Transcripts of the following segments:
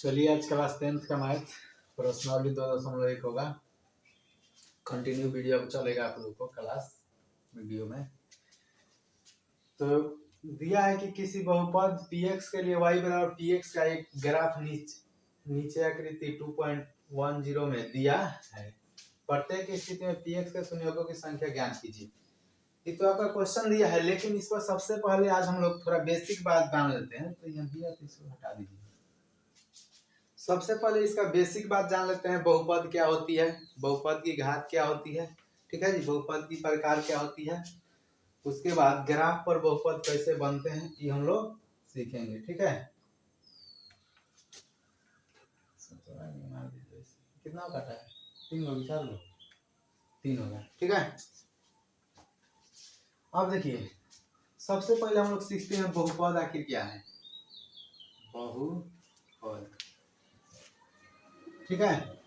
चलिए आज class 10th का मैथ प्रश्नावली 2.1 होगा। कंटिन्यू वीडियो चलेगा आप लोग को क्लास वीडियो में। तो दिया है कि किसी बहुपद px के लिए y बराबर px का एक ग्राफ नीचे आकृति 2.10 में दिया है। प्रत्येक स्थिति में px के संयोगों की संख्या ज्ञात कीजिए। ये तो आपका क्वेश्चन दिया है, लेकिन इस पर सबसे पहले आज हम लोग थोड़ा बेसिक बात जान लेते हैं। तो यहाँ दिया तो इसको हटा दीजिए। सबसे पहले इसका बेसिक बात जान लेते हैं, बहुपद क्या होती है, बहुपद की घात क्या होती है। ठीक है जी, बहुपद की प्रकार क्या होती है। उसके बाद ग्राफ पर बहुपद कैसे बनते हैं ये हम लोग सीखेंगे। ठीक है, कितना काटा है? 3 लोग 4 लोग 3 होगा। ठीक है, अब देखिए सबसे पहले हम लोग सीखते हैं बहुपद आखिर क्या है। बहुपद, ठीक है,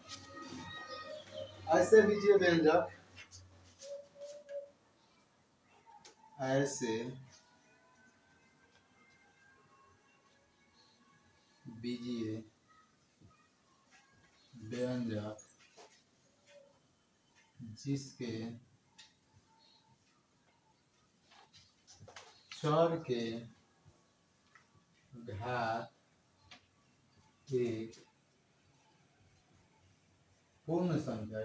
ऐसे बीजीय व्यंजक, ऐसे बीजीय व्यंजक जिसके चर के घात एक पूर्ण संख्या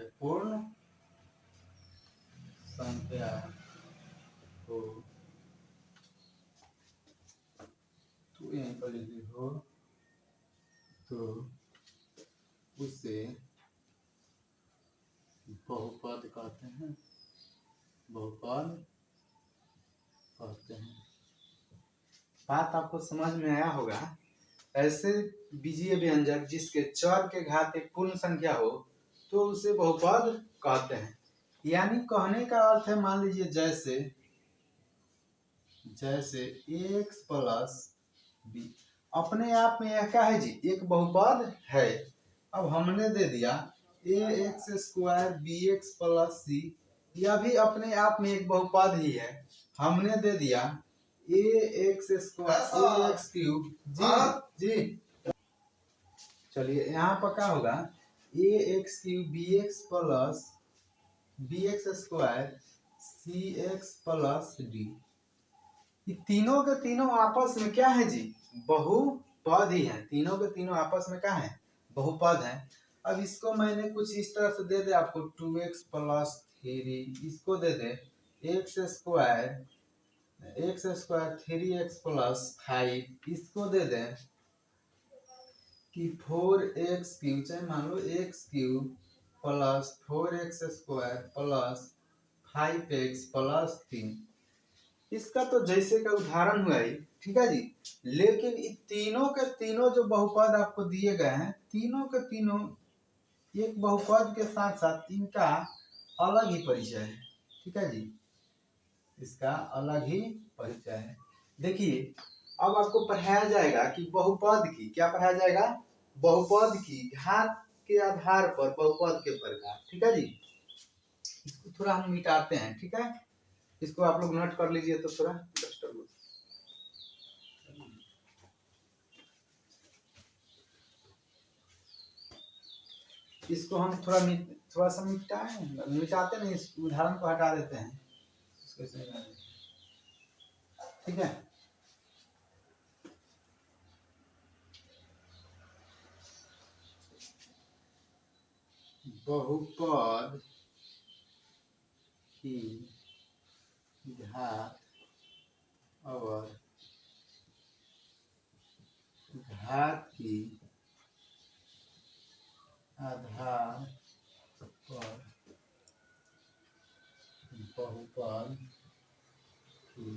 हो तो यहीं पर लिखी हो तो उसे बहुपद कहते हैं। बहुपद कहते हैं। बात आपको समझ में आया होगा। ऐसे बीजीय व्यंजक जिसके चर के घात एक पूर्ण संख्या हो तो उसे बहुपद कहते हैं। यानी कहने का अर्थ है, मान लीजिए जैसे x प्लस बी अपने आप में यह क्या है जी, एक बहुपद है। अब हमने दे दिया ax स्क्वायर bx प्लस सी, यह भी अपने आप में एक बहुपद ही है। हमने दे दिया ax स्क्वायर ax क्यूब जी जी। चलिए यहाँ पर क्या होगा, ax cube bx plus bx square cx plus D. ये तीनों के तीनों आपस में क्या है जी, बहुपद ही है। तीनों के तीनों आपस में क्या है, बहुपद है। अब इसको मैंने कुछ इस तरह से दे दे आपको 2x प्लस 3, इसको दे दे x स्क्वायर 3x प्लस 5, इसको दे दे कि 4x क्यूब, चाहे मान लो x cube plus 4x square plus 5x plus 3। इसका तो जैसे का उदाहरण हुआ ही, ठीक है जी। लेकिन इन तीनों के तीनों जो बहुपद आपको दिए गए हैं, तीनों के तीनों एक बहुपद के साथ साथ इनका अलग ही परिचय है। ठीक है जी, इसका अलग ही परिचय है। देखिए अब आपको पढ़ाया जाएगा कि बहुपद की क्या पढ़ाया जाएगा, बहुपद की घात के आधार पर बहुपद के प्रकार। ठीक है जी, इसको थोड़ा हम मिटाते हैं। ठीक है, इसको आप लोग नोट कर लीजिए तो थोड़ा डिस्टर्ब। इसको हम थोड़ा सा मिटाते नहीं, इस उदाहरण को हटा देते हैं। ठीक है, बहुपद की घात और घात की आधार पर बहुपद की,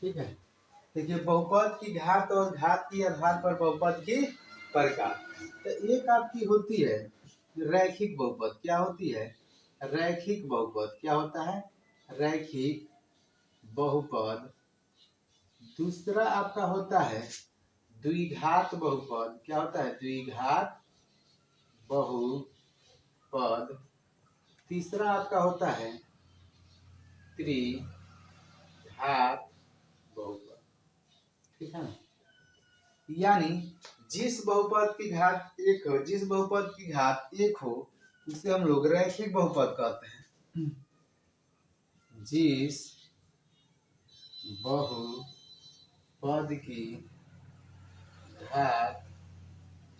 ठीक है। देखिए बहुपद की घात और घात की आधार पर बहुपद की प्रकार। तो एक आपकी होती है रैखिक बहुपद। क्या होती है, रैखिक बहुपद। क्या होता है, रैखिक बहुपद। दूसरा आपका होता है द्विघात बहुपद। क्या होता है, द्विघात बहुपद। तीसरा आपका होता है त्रिघात बहुपद। ठीक है ना। यानी जिस बहुपद की घात एक हो, जिस बहुपद की घात एक हो उसे हम लोग रैखिक बहुपद कहते हैं। जिस बहुपद की घात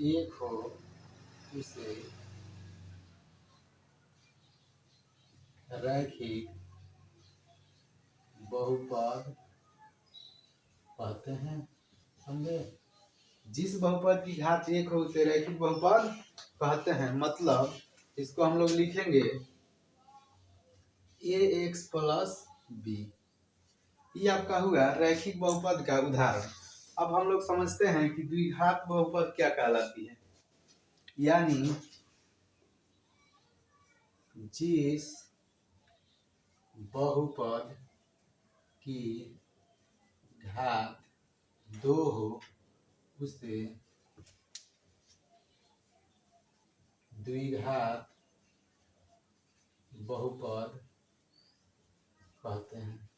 एक हो उसे रैखिक बहुपद कहते हैं। समझे? जिस बहुपद की घात एक हो उसे रैखिक बहुपद कहते हैं। मतलब इसको हम लोग लिखेंगे ax प्लस बी। ये आपका हुआ रैखिक बहुपद का उदाहरण। अब हम लोग समझते हैं कि द्विघात बहुपद क्या कहलाती है। यानी जिस बहुपद की घात दो हो उसे द्विघात बहुपद कहते हैं।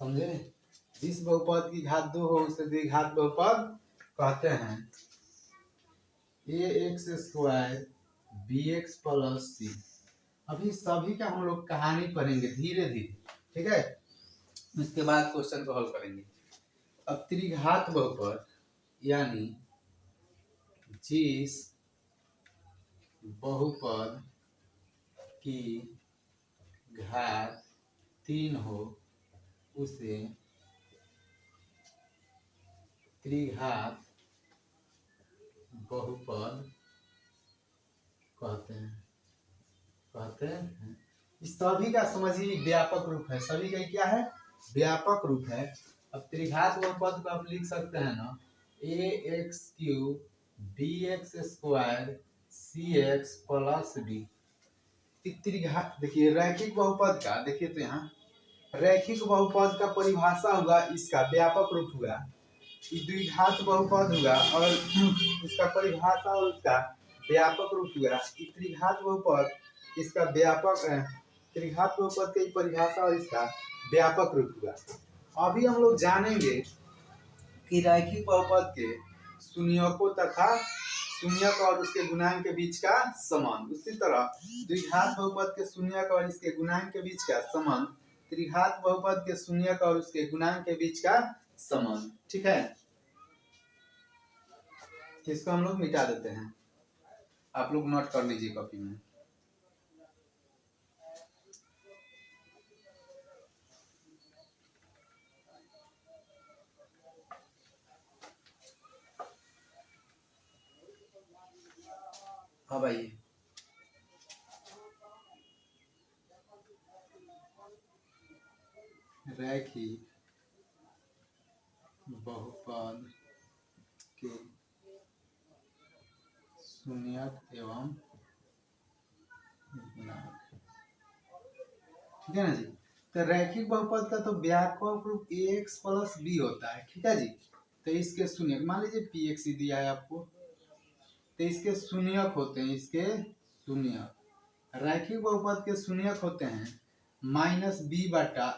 समझे? जिस बहुपद की घात दो हो उसे द्विघात बहुपद कहते हैं। ax स्क्वायर bx प्लस सी। अभी सभी का हम लोग कहानी पढ़ेंगे धीरे धीरे, ठीक है? उसके बाद क्वेश्चन को हल करेंगे। अब त्रिघात बहुपद यानी जिस बहुपद की घात तीन हो उसे त्रिघात बहुपद कहते हैं। इस सभी का समझिए व्यापक रूप है। सभी का क्या है? व्यापक रूप है। अब त्रिघात बहुपद को आप लिख सकते हैं ना, ax cube bx square cx plus D. त्रिघात देखिए रैखिक बहुपद का, देखिए तो यहाँ रैखिक बहुपद का परिभाषा हुआ इसका व्यापक रूप हुआ, द्विघात बहुपद हुआ और इसका परिभाषा और उसका व्यापक रूप हुआ। त्रिघात बहुपद इसका व्यापक त्रिघात बहुपद की परिभाषा और इसका व्यापक रूप हुआ। अभी हम लोग जानेंगे कि रैखिक बहुपद के शून्यकों तथा शून्यक और उसके गुणांक के बीच का संबंध। उसी तरह द्विघात बहुपद के शून्यक और इसके गुणांक के बीच का संबंध, त्रिघात बहुपद के शून्यक और उसके गुणांक के बीच का संबंध। ठीक है? इसको हम लोग मिटा देते हैं। आप लोग नोट कर लीजिए कॉपी में। अब आइए रैखिक बहुपद के शून्यक एवं गुणांक। ठीक है ना जी? तो रैखिक बहुपद का तो व्यापक रूप ax प्लस b होता है। ठीक है जी? तो इसके शून्यक मान लीजिए px ही दिया है आपको, तो इसके शून्यक होते हैं, इसके शून्यक रैखिक बहुपद के शून्यक होते हैं माइनस बी बटा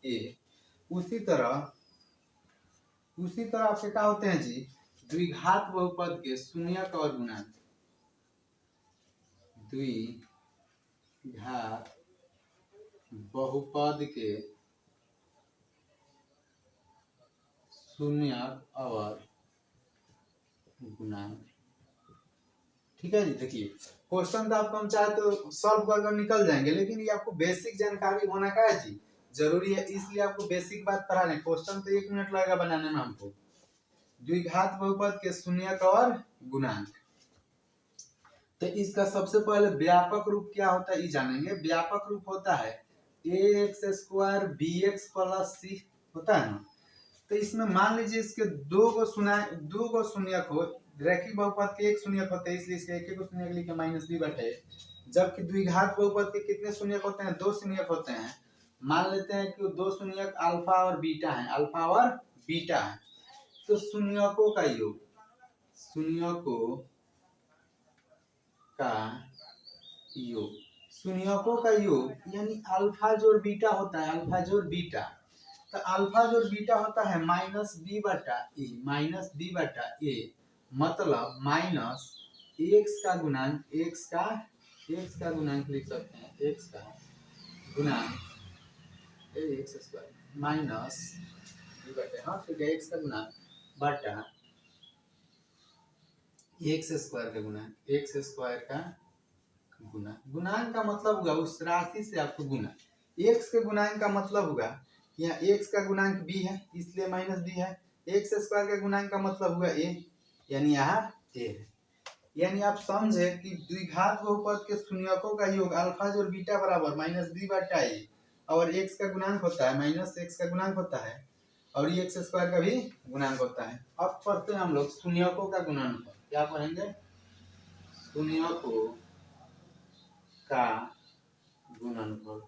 ए। उसी तरह आपके क्या होते हैं जी? द्विघात बहुपद के शून्यक और गुणांक। द्विघात बहुपद के शून्यक और गुणांक। ठीक है जी? देखिए क्वेश्चन तो आपको हम चाहे तो सॉल्व कर निकल जाएंगे, लेकिन ये आपको बेसिक जानकारी होना का है जी जरूरी है, इसलिए आपको बेसिक बात पढ़ा रहे। क्वेश्चन तो 1 मिनट लगेगा बनाने में हमको। द्विघात बहुपद के शून्यक और गुणांक, तो इसका सबसे पहले व्यापक रूप क्या होता है ये जानेंगे। व्यापक रूप होता है ax स्क्वायर bx प्लस सी होता है ना। तो इसमें मान लीजिए इसके दो गो शून्यक हो, रैखिक बहुपद के एक शून्यक होते हैं इसलिए इसके एक एक शून्यक लिखे माइनस बी बटे। जबकि द्विघात बहुपद के कितने शून्यक होते हैं? 2 शून्यक होते हैं। मान लेते हैं कि 2 शून्यक अल्फा और बीटा है, अल्फा और बीटा है। तो शून्यकों का योग, शून्यकों का योग यानी अल्फा जोड़ बीटा होता है, अल्फा जोड़ बीटा। तो अल्फा जो बीटा होता है माइनस बी बटा ए, माइनस बी बटा ए मतलब माइनस एक्स का गुणांक, एक्स का गुणांक लिख सकते हैं, एक्स का गुणांक एक्स स्क्वायर माइनस बी बटा, हाँ ठीक है, एक्स का गुणांक बटा एक्स स्क्वायर का गुणांक, एक्स स्क्वायर का गुणांक का मतलब होगा उस राशि से आपको गुना, एक्स के गुणांक का मतलब होगा यहाँ एक्स का गुणांक बी है इसलिए माइनस बी है, एक्स स्क्वायर का गुणांक का मतलब हुआ ए, यानी यहाँ ए है। यानी आप समझे कि द्विघात बहुपद के शून्यकों का योग अल्फा जोड़ बीटा बराबर माइनस बी बटा ए, और एक्स का गुणांक होता है माइनस एक्स का गुणांक होता है, और ये एक्स स्क्वायर का भी गुणांक होता है। अब पढ़ते हैं हम लोग शून्यकों का गुणनफल, क्या पढ़ेंगे, शून्यकों का गुणनफल,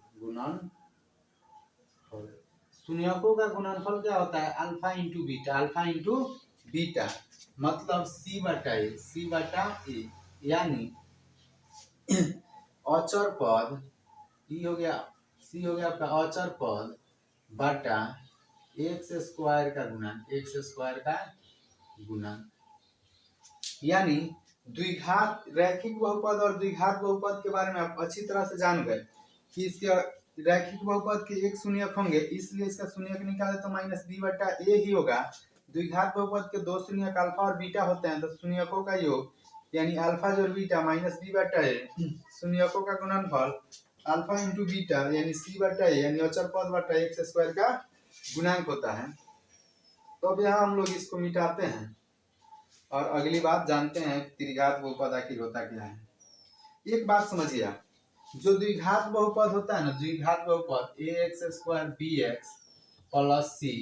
शून्यकों का गुणनफल क्या होता है, alpha into beta, alpha into beta मतलब सी बटा ए, सी बटा ए, यानी अचर पद ई हो गया, सी हो गया आपका अचर पद बटा एक्स स्क्वायर का गुणांक, एक्स स्क्वायर का गुणांक, यानी द्विघात रैखिक बहुपद और द्विघात बहुपद के बारे में आप अच्छी तरह से जान गए कि इसके रैखिक बहुपद के एक शून्यक होंगे, इसलिए इसका शून्यक निकाले तो माइनस बी बटा ए ही होगा। द्विघात बहुपद के दो शून्यक अल्फा और बीटा होते हैं, तो शून्यकों का योग यानी अल्फा जोड़ बीटा माइनस बी बटा ए, शून्यकों का गुणनफल अल्फा इंटू बीटा यानी सी बटा ए यानी अचर पद बटा एक्स स्क्वायर का गुणांक होता है। तो अब यहाँ हम लोग इसको मिटाते हैं और अगली बात जानते हैं त्रिघात बहुपद आखिर होता क्या है। एक बात समझिए आप, जो द्विघात बहुपद होता है ना, द्विघात बहुपद A X square B X plus C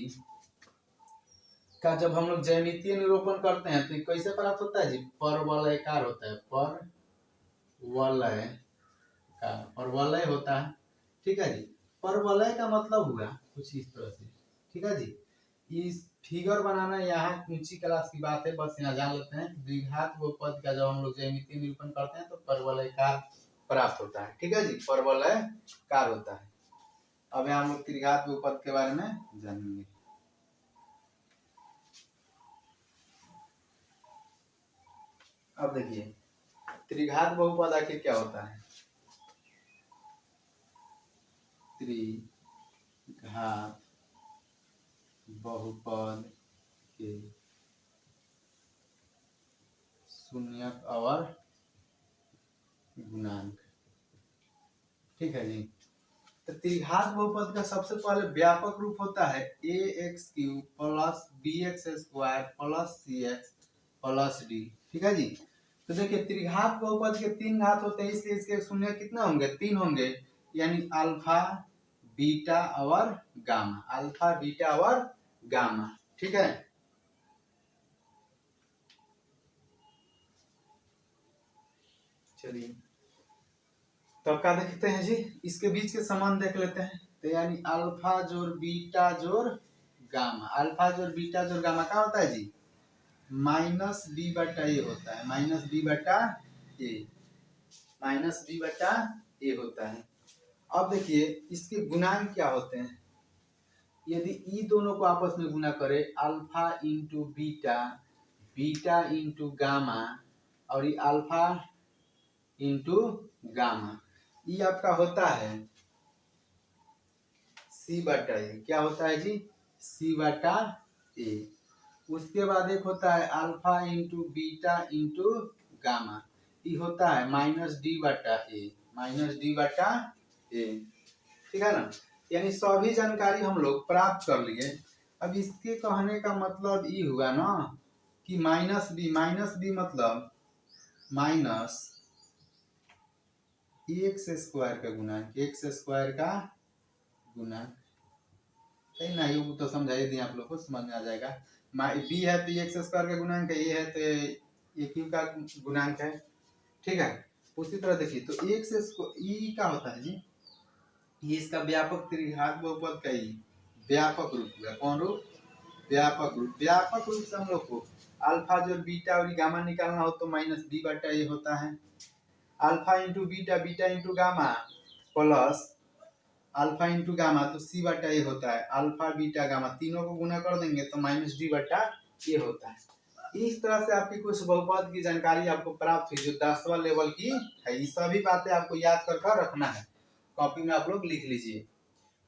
का जब हम लोग ज्यामितीय निरूपण करते हैं तो कैसे प्राप्त होता है जी, परवलयकार होता है, परवलय होता है, ठीक है जी। परवलय का मतलब हुआ कुछ इस तरह से, ठीक है जी। इस फिगर बनाना यहाँ ऊंची क्लास की बात है, बस यहाँ जान लेते हैं द्विघात बहुपद का जब हम लोग ज्यामितीय निरूपण करते हैं तो परवलयकार प्राप्त होता है, ठीक है जी, परवलयकार होता है। अब यहाँ हम लोग त्रिघात बहुपद के बारे में जानेंगे। अब देखिए त्रिघात बहुपद आखिर क्या होता है, त्रिघात बहुपद के शून्यक और गुणांक, ठीक है जी। तो त्रिघात बहुपद का सबसे पहले व्यापक रूप होता है A X cube plus B X square plus C X plus D, ठीक है जी। तो देखिए त्रिघात बहुपद के तीन घात होते हैं, इसलिए इसके शून्य कितना होंगे, तीन होंगे, यानी अल्फा बीटा और गामा, अल्फा बीटा और गामा, ठीक है। चलिए तो क्या देखते हैं जी, इसके बीच के समान देख लेते हैं। तो यानी अल्फा जोड़ बीटा जोड़ गामा, अल्फा जोड़ बीटा जोड़ गामा क्या होता है जी, माइनस बी बटा ए होता है, माइनस बी बटा ए, माइनस बी बटा ए होता है। अब देखिए इसके गुणांक क्या होते हैं, यदि ई दोनों को आपस में गुना करे alpha into beta, beta into gamma और ये अल्फा इंटू गामा, ये आपका होता है सी बटा ए, क्या होता है जी, सी बटा ए। उसके बाद एक होता है alpha into beta into gamma, ये होता है माइनस डी बटा ए, माइनस डी बटा ए, ठीक है ना। यानी सभी जानकारी हम लोग प्राप्त कर लिए। अब इसके कहने का मतलब ये हुआ ना कि माइनस बी मतलब माइनस एक्स स्क्वायर का गुणांक, एक्स स्क्वायर का गुणांक, सही ना, ये तो समझाई दिए आप लोग को, समझ में आ जाएगा। बी है तो एक्स स्क्वायर का गुणांक है, ए है तो ए क्यू का गुणांक है, ठीक है। उसी तरह देखिए तो एक्स ई का होता है जी, ये इसका व्यापक त्रिघात बहुपद का ही व्यापक रूप हुआ, कौन रूप, व्यापक रूप। व्यापक रूप से हम लोग को अल्फा जो बीटा और गामा निकालना हो तो माइनस बी बटा ए होता है, alpha into beta, beta into gamma plus alpha into gamma तो सी बटा ए होता है, अल्फा बीटा गामा तीनों को गुना कर देंगे तो माइनस डी बटा ए होता है। इस तरह से आपकी कुछ बहुपद की जानकारी आपको प्राप्त हुई जो 10वां लेवल की है। ये सभी बातें आपको याद कर रखना है, कॉपी में आप लोग लिख लीजिए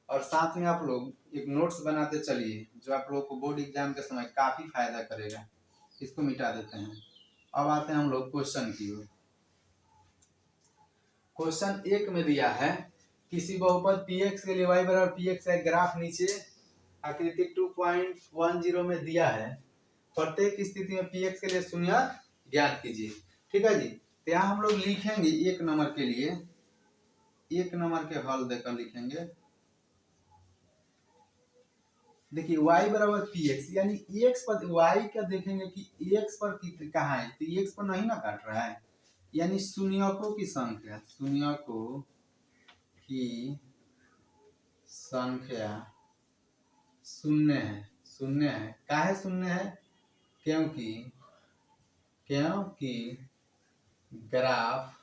और साथ में आप लोग एक नोट्स बनाते चलिए जो आप लोग को बोर्ड एग्जाम के समय काफी फायदा करेगा। इसको मिटा देते हैं। अब आते हैं हम लोग क्वेश्चन की ओर। क्वेश्चन 1 में दिया है किसी बहुपद px के लिए y बराबर px का ग्राफ नीचे आकृति 2.10 में दिया है। प्रत्येक स्थिति में px के लिए शून्य ज्ञात कीजिए। ठीक है जी, तो यहाँ हम लोग लिखेंगे 1 नंबर के लिए, 1 नंबर के हल देकर लिखेंगे। देखिए y बराबर px यानी x पर y का देखेंगे कि x पर कहाँ है, तो x पर नहीं ना काट रहा है, यानी शून्यकों की संख्या, शून्यकों की संख्या शून्य है, शून्य है। काहे शून्य है? क्योंकि ग्राफ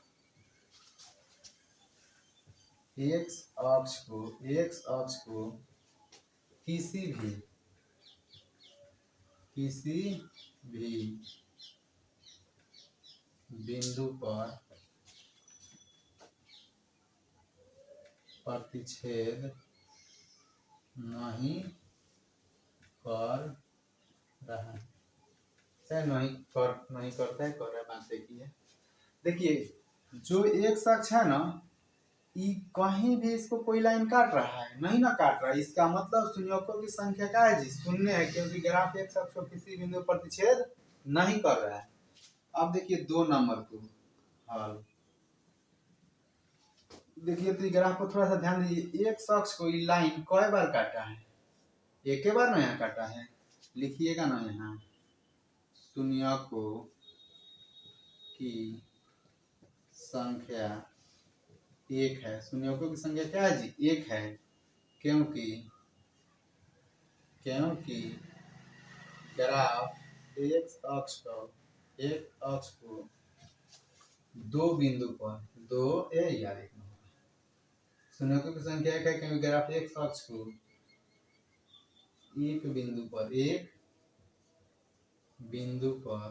x अक्ष को किसी भी बिंदु पर प्रतिच्छेद नहीं कर रहा है, चाहे नहीं करता है, कर रहा है, बात एक ही है। देखिए जो एक अक्ष है ना, ये कहीं भी इसको कोई लाइन काट रहा है? नहीं ना काट रहा है। इसका मतलब शून्यकों की संख्या क्या है जी? शून्य है, क्योंकि ग्राफ एक अक्ष को किसी बिंदु पर प्रतिच्छेद नहीं कर रहा है। अब देखिए 2 नंबर को हल। देखिए तो ग्राफ को थोड़ा सा ध्यान दीजिए, एक अक्ष को ये लाइन कई बार काटा है? एक ही बार नहीं काटा है, लिखिएगा ना यहाँ शून्यकों की संख्या 1 है। शून्यकों की संख्या क्या है जी? 1 है, क्योंकि ग्राफ एक अक्ष को 2 बिंदु पर शून्यकों की संख्या 1 है, क्योंकि ग्राफ एक अक्ष को एक बिंदु पर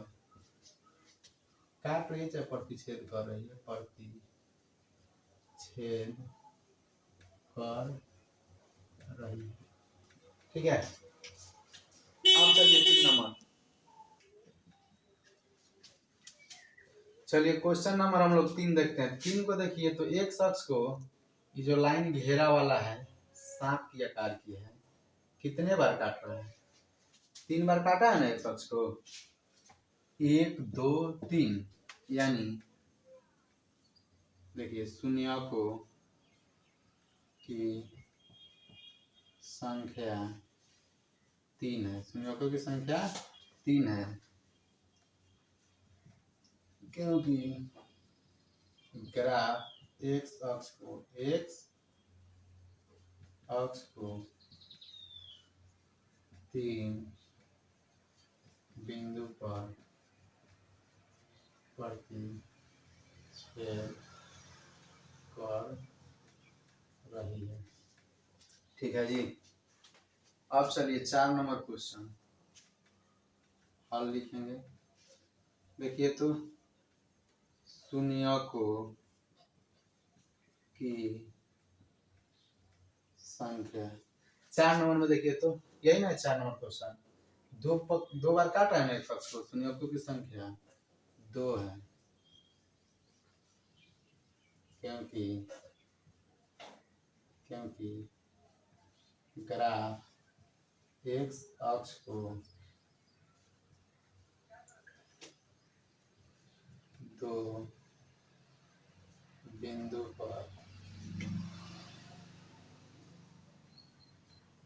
काट रही है, चाहे प्रतिच्छेद कर रही है, प्रतिच्छेद कर रही है। ठीक है, अब चलिए 3 नंबर। चलिए क्वेश्चन नंबर हम लोग 3 देखते हैं। 3 को देखिए तो एक शख्स को ये जो लाइन घेरा वाला है सांप की आकार की है, कितने बार काट रहा है? 3 बार काटा है ना एक शख्स को, 1 2 3, यानी देखिए शून्यकों की संख्या 3 है, शून्यकों की संख्या 3 है, क्योंकि ग्राफ एक्स अक्ष को 3 बिंदु पर प्रतिच्छेद कर रही है। ठीक है जी, अब चलिए 4 नंबर क्वेश्चन हल लिखेंगे। देखिए तो शून्यकों की संख्या 4 नंबर में देखिए तो यही ना 4 नंबर क्वेश्चन, दो बार काटा है ना एक पक्ष को, शून्यकों की संख्या 2 है, क्योंकि ग्राफ एक्स अक्ष को 2 बिंदु पर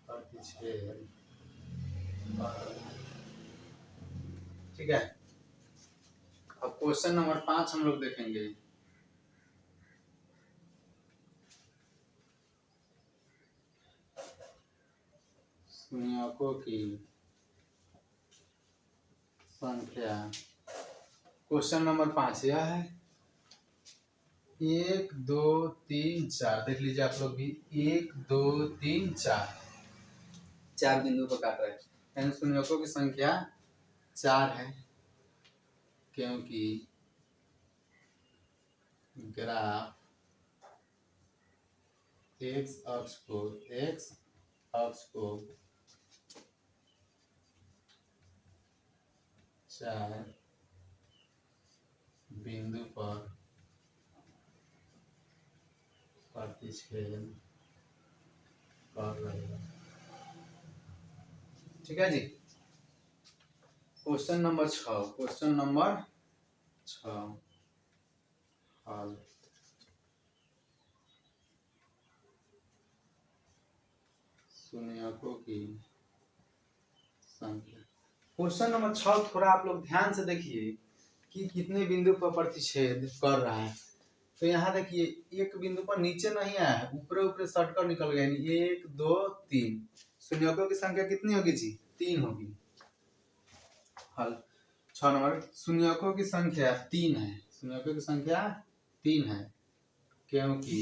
प्रतिच्छेद। ठीक है, अब क्वेश्चन नंबर 5 हम लोग देखेंगे। शून्यकों की संख्या, क्वेश्चन नंबर 5 यह है, 1 2 3 4 देख लीजिए आप लोग भी 1 2 3 4 4 बिंदु पर काट रहे हैं, यानी शून्यकों की संख्या 4 है, क्योंकि ग्राफ एक्स अक्ष को 4 बिंदु पर प्रतिच्छेद कर रहे हैं। ठीक है जी। क्वेश्चन नंबर 6 हल। शून्यकों की संख्या। क्वेश्चन नंबर 6 थोड़ा आप लोग ध्यान से देखिए कि कितने बिंदु पर प्रतिच्छेद कर रहा है। तो यहाँ देखिए एक बिंदु पर नीचे नहीं आया है, ऊपर ऊपर सटकर निकल गया, यानी 1 2 3। शून्यकों की संख्या कितनी होगी जी? 3 होगी। हल 6 नंबर, शून्यकों की संख्या 3 है। शून्यकों की संख्या 3 है, क्योंकि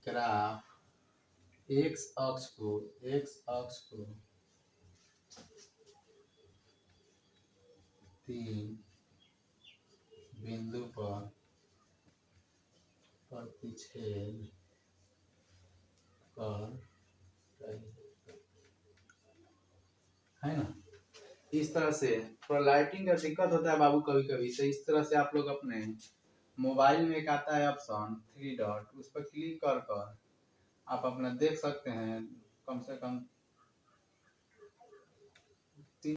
ग्राफ एक्स अक्ष को 3 बिंदु पर प्रतिच्छेद कर है ना। इस तरह से थोड़ा लाइटिंग का दिक्कत होता है बाबू कभी कभी, तो इस तरह से आप लोग अपने मोबाइल में एक आता है ऑप्शन 3 डॉट, उस पर क्लिक कर कर आप अपना देख सकते हैं। कम से कम